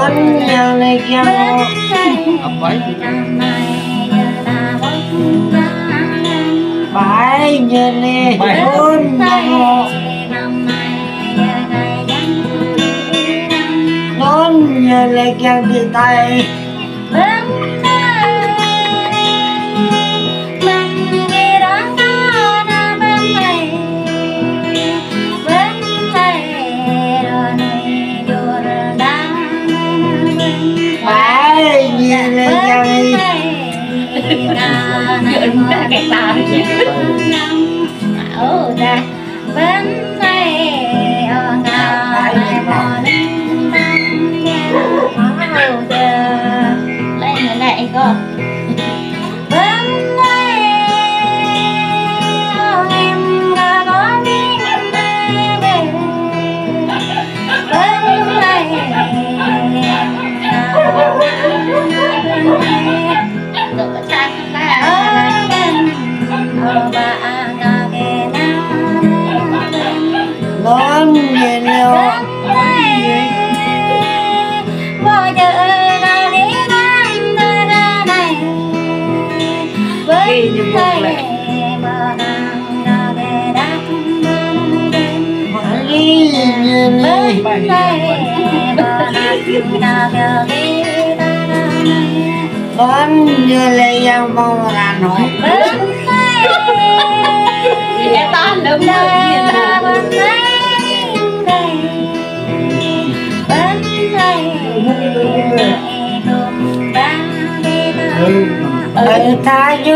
Nhà này kia bãi như này bốn nón như này kia đi tay bãi như này cái tao ở đây bên này ở ngài mòn lên lại con bên này em đã có đi bên này bên này nón như này con như lấy yang mau ra nói em toàn đúng Ơi tha chứ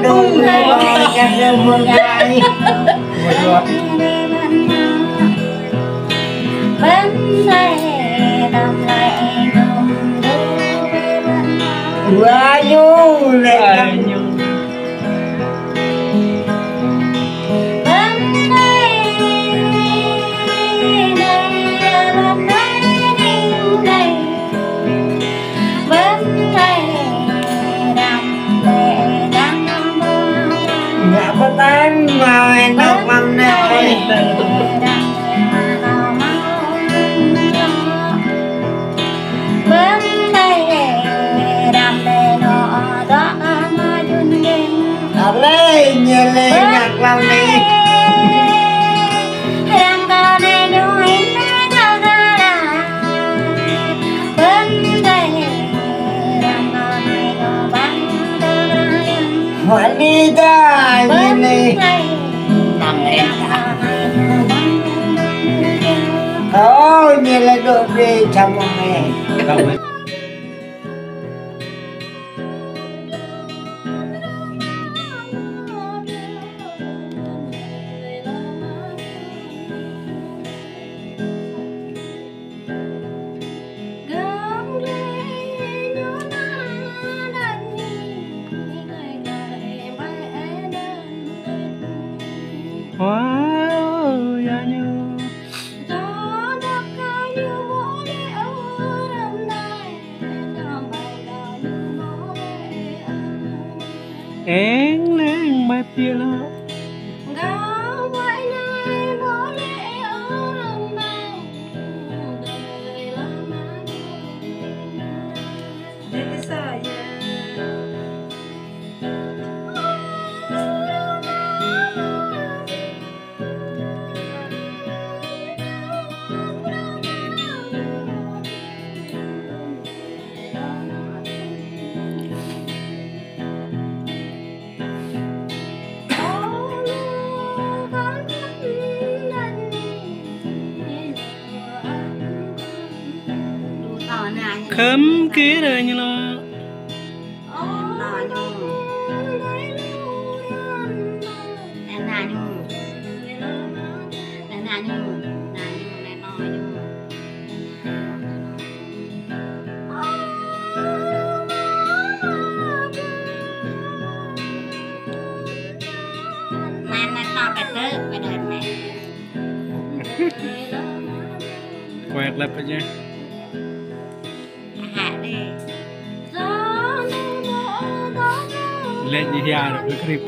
đừng có cái buồn ai bên này làm lại cùng quá nhu lại nhà có tan mà em đâu mong này lên như lên nhạc lòng đi hỏi đi ta như này nằm em thôi như là được đi trong một ngày én nang mai pia lo khấm kia rồi như lo quẹt lại bây giờ lên như nhà rồi cái clip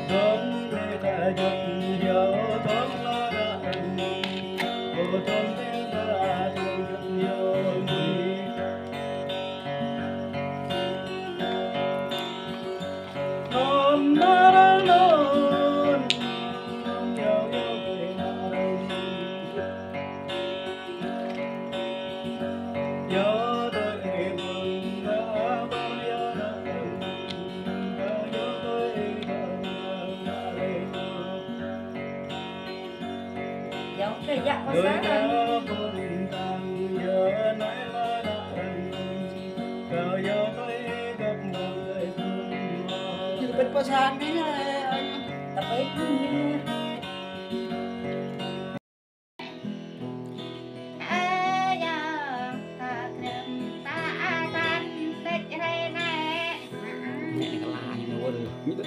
Thơm lê ta giật gió thơm lo đã ô thơm lê ta thơm giật gió mùi thơm na ra non gió gió về nào gió tới buồn đã bao gió đã gió tới giống cái dạng có đôi sáng ta rồi buồn tàn giờ nói là đã cờ gió tới gặp người thương Chỉ biết có sang đi anh. tập ấy Mẹ cái là anh mua được.